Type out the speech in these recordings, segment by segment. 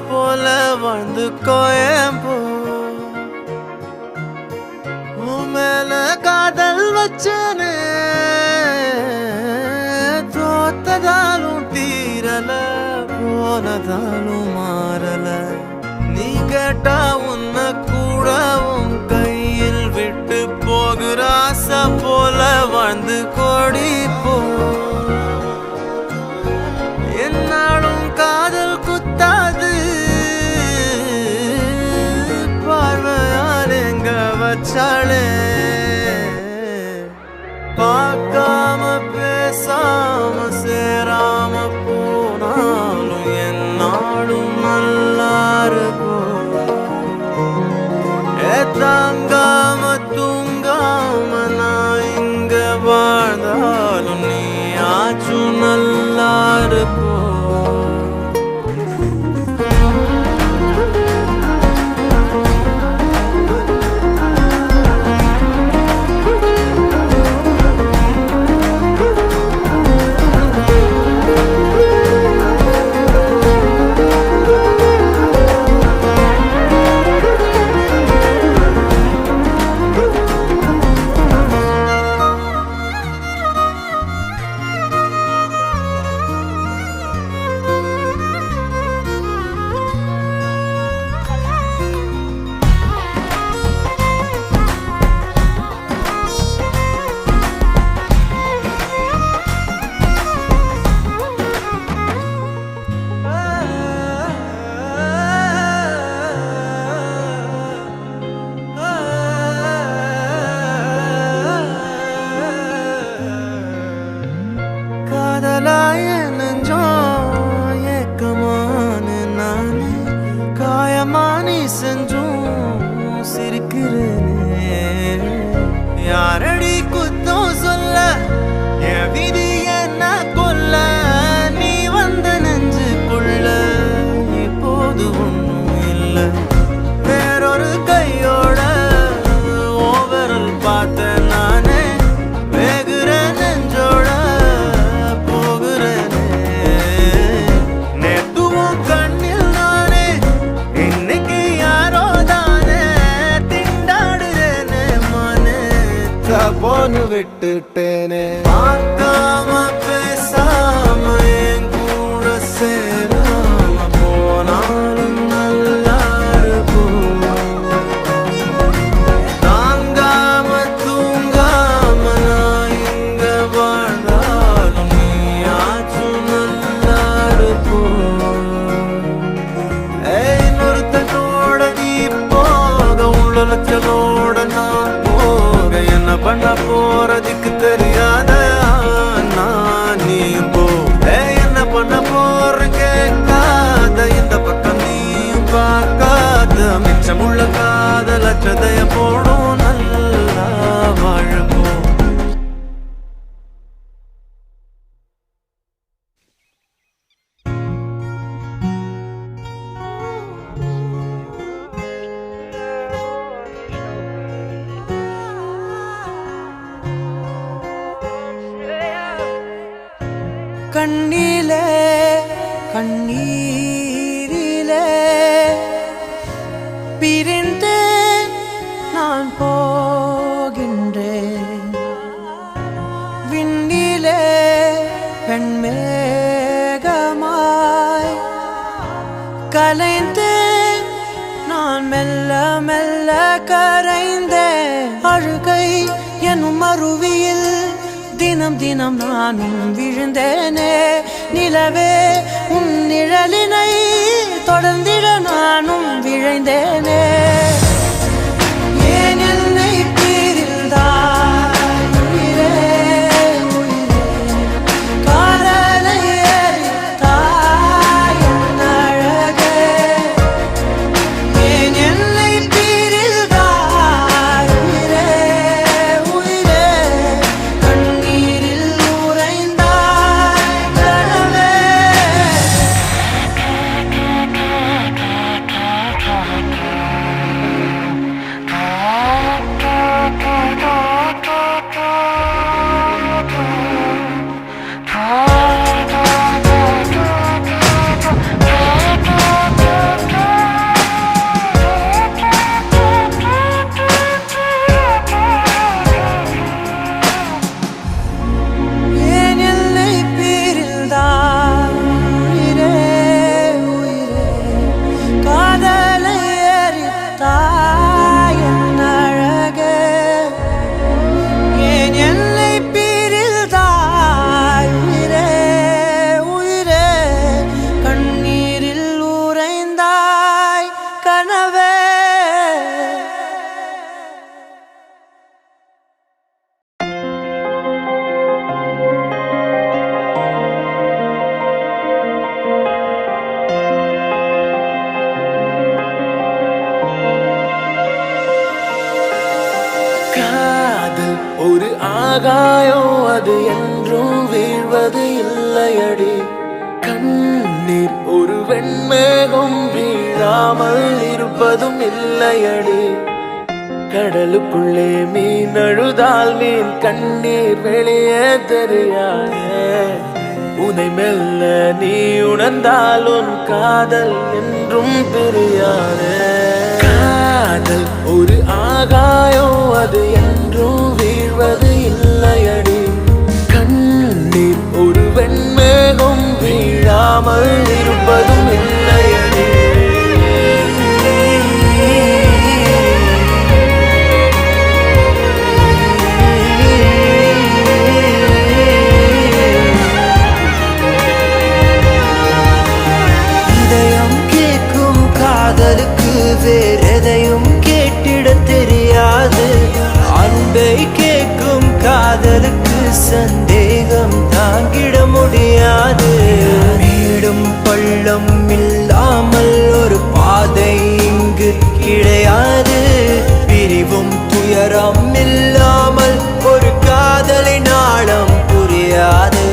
போல வாழ்ந்து கோயம்போ மேல காதல் வச்சனே தோத்ததாலும் தீரல போனதாலும் மாறல நீ கேட்டா உன்னை கூடவும் கையில் விட்டு போகிற ஆசை போல வாழ்ந்து கோடி போ என்னாலும் காதல் குத்தாது பார்வையால் எங்க வச்சாளே பார்க்காம பேசாம சேராம போனாலும் என்னாலும் நல்லா இருக்கும் தாங்காம தூங்காம நான் இங்க வாழ்ந்தாலும் நீ ஆச்சும் நல்லா இருக்கும் காதலாய நெஞ்சோம் ஏக்கமான நானே காயமானி செஞ்சும் சிரிக்கிறேனே யாரடி குத்தம் சொல்ல என் விதி என்ன கொல்ல நீ வந்த நெஞ்சுக்குள்ள இப்போது ஒன்றும் இல்லை வேறொரு கையோட ஓவரல் பார்த்த நானே வேகுற நெஞ்சோட போன்னு விட்டுட்டேனே பார்க்காம பேசாம என் கூட சேராம போனாலும் நல்லா இருக்கும் தாங்காம தூங்காம நான் இங்க வாழ்ந்தாலும் நீ ஆச்சும் நல்லா இருக்கும் இன்னொருத்தனோட நீ போக உள்ளச்சலோட நான் என்ன பண்ண போறதுக்கு தெரியாத நான் நீயும் போ என்ன பண்ண போற கேட்காத இந்த பக்கம் நீயும் பார்க்காத மிச்சமுள்ள காதல் அச்சதைய போடும் நல்லா வாழப்போ கண்ணிலே கண்ணீரிலே பிரிந்து நான் போகின்றேன் விண்ணிலே பெண்மேகமாய் கலைந்து நான் மெல்ல மெல்ல கரைந்தேன் அழுகை எனும் அருவியில் தினம் தினம் நானும் விழுந்தேனே நிலவே உன் நிழலினை தொடர்ந்திட நானும் விழைந்தேனே ஏன் என்னை பிரிந்தாய் உயிரே உயிரே காதலை எரித்தாய் என் அழகே ஏன் என்னை பிரிந்தாய் உயிரே உயிரே கண்ணீரில் உறைந்தாய் கனவே ஒரு ஆகாயம் அது என்றும் வீழ்வது இல்லையடி கண்ணீர் ஒரு வெண்மேகம் வீழாமல் இருப்பதும் இல்லையடி கடலுக்குள்ளே மீன் அழுதால் மீன் கண்ணீர் வெளியே தெரியாதே உனை மெல்ல நீ உணர்ந்தால் உன் காதல் என்றும் பிரியாதே காதல் ஒரு ஆகாயம் அது என்றும் வீழ்வது இல்லையடி கண்ணீர் ஒரு வெண்மேகம் வீழாமல் இருப்பதும் இல்லையடி காதலுக்கு வேறெதையும் கேட்டிட தெரியாது அன்பை கேட்கும் காதலுக்கு சந்தேகம் தாங்கிட முடியாது மேடும் பள்ளம் இல்லாமல் ஒரு பாதை இங்கு கிடையாது பிரிவும் துயரம் இல்லாமல் ஒரு காதலின் ஆழம் புரியாது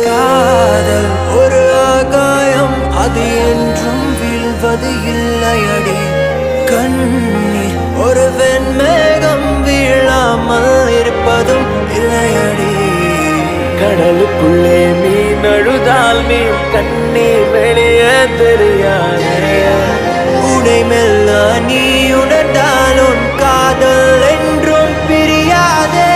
காதல் ஒரு ஆகாயம் அது என்றும் வீழ்வது இல்லையடி கண்ணீர் ஒரு வெண்மேகம் வீழாமல் இருப்பதும் இல்லையடி கடலுக்குள்ளே மீன் அழுதால் மீன் கண்ணீர் வெளியே தெரியாதே உனை மெல்ல நீ உணர்ந்தால் உன் காதல் என்றும் பிரியாதே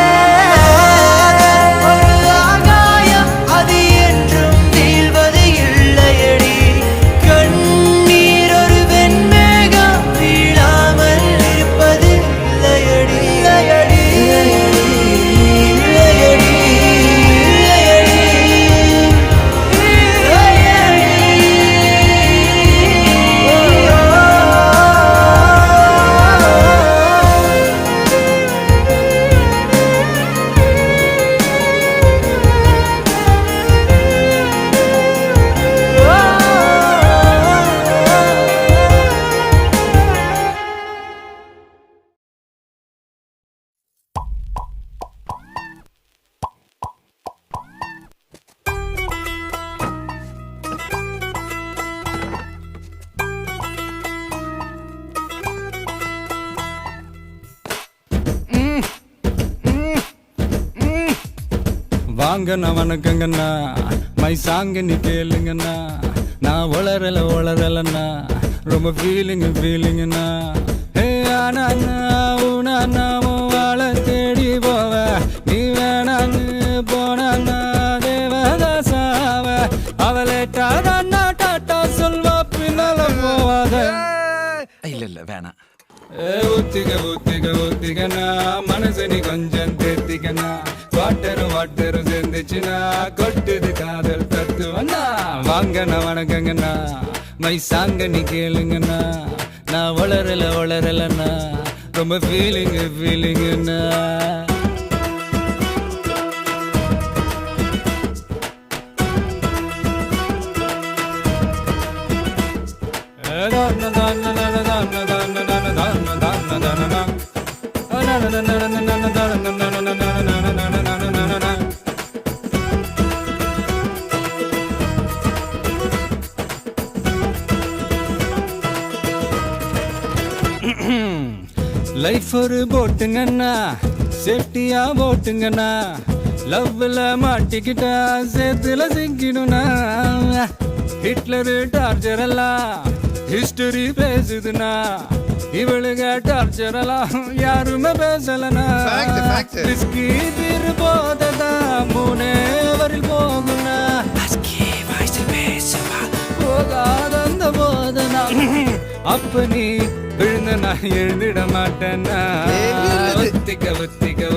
வாங்கண்ணா வணக்கங்கண்ணா மை சாங்க நீ கேளுங்கண்ணா நான் வளரலண்ணா ரொம்ப ஃபீலிங்கண்ணா ஹே ஆனா உனா வாழ தேடி போவ நீ வேணான்னு போனா தேவதாசாவ அவளேட்டாதான் டாட்டா சொல்வா பின்னால போவாத இல்ல வேணாம் ஊத்திக்கண்ணா மனசு நீ கொஞ்சம் தேத்திக்கண்ணா வாட்டரும் சேர்ந்துச்சுன்னா கொட்டுது காதல் தத்துவண்ணா வாங்கண்ணா வணக்கங்கண்ணா மை சாங்க நீ கேளுங்கண்ணா நான் வளரலண்ணா ரொம்ப ஃபீலிங்குண்ணா லைஃப் ஒரு போட்டுங்கண்ணா சேஃப்டியா போட்டுங்கண்ணா லவ்ல மாட்டிக்கிட்டா சேத்துல சிக்கிடுனா ஹிட்லரு டார்ச்சர் எல்லாம் ஹிஸ்டரி பேசுதுன்னா இவளுங்க டார்ச்சர் எல்லாம் யாருமே பேசலனா ரிஸ்கி தீர் போததா மூணே வரில் போகுனா போகாத போதனா அப்ப நீ விழுந்த நான் எழுந்திட மாட்டேன்னா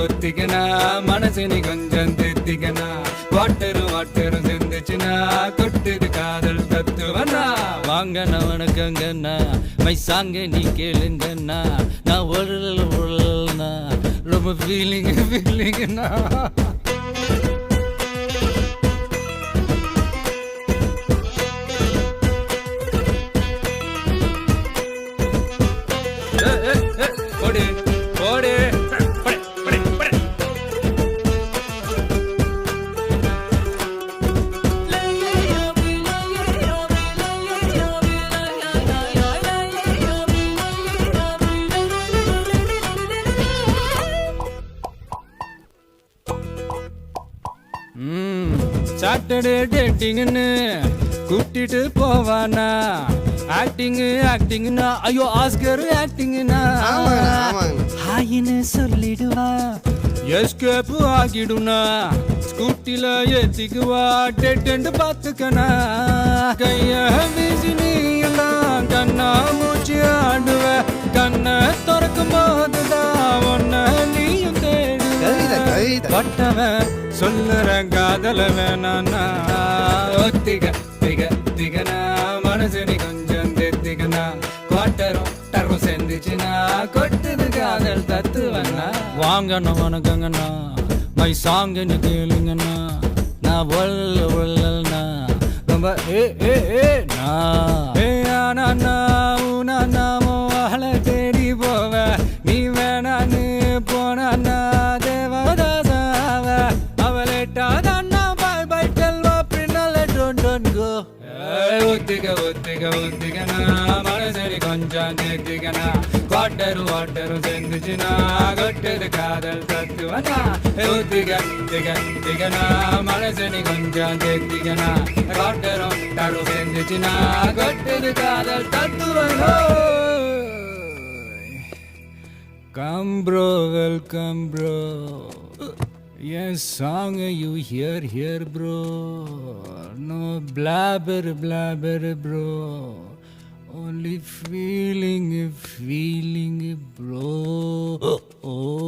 ஒத்திக்கனா மனசு நீ கொஞ்சம் திருத்திக்கனா வாட்டரும் சேர்ந்துச்சுன்னா கொட்டுது காதல் தத்துவனா வாங்கண்ணா வணக்கங்கண்ணா மை சாங்க நீ கேளுங்கண்ணா நான் உழல்னா ரொம்ப ஃபீலிங்கண்ணா சாட்டர்டே டேட்டிங்னு கூட்டிட்டு போவானா ஆக்டிங்னா ஐயோ ஆஸ்கர் ஆக்டிங்னா ஹாயின்னு சொல்லிடுவா எஸ்கேப் ஆகிடுனா ஸ்கூட்டில ஏத்திக்குவா டெட்டெண்டு பார்த்துக்கனா கைய வீசி நீ எல்லாம் கண்ணா மூச்சு ஆடுவ கண்ணை திறக்கும் போதுதான் ஒன்ன நீயும் தேடுவ பட்டவன் சொல்லுற காதல வேணான்னா ஒத்திக திக திகனா மனசு நீ கொஞ்சம் தெத்திக்கனா குவாட்டரும் டரும் சேர்ந்துச்சுன்னா கொட்டுது காதல் தத்துவனா வாங்கண்ணா வணக்கங்கண்ணா மை சாங்குன்னு கேளுங்கண்ணா நான் ஒல்லண்ணா ரொம்ப ஆனா உனா நாமோ அவளை தேடி போவ நீ வேணான்னு போனா தேவதாசாவ அவளேட்டாதண்ணா பாய் பாய் டெல்வா பின்னால டோன்ட் கோ ஒத்திகனா மனசரி கொஞ்சம் தேத்திக்கனா வாட்டரும் சேர்ந்துச்சுன்னா கொட்டது காதல் தத்துவனா ஒத்திகனா மனசரி கொஞ்சம் தேத்திக்கனா வாட்டரும் சேர்ந்துச்சுன்னா கொட்டது காதல் தத்துவனா Come bro, welcome bro. Yes, song you hear bro. No blabber bro. Only feeling bro. Oh.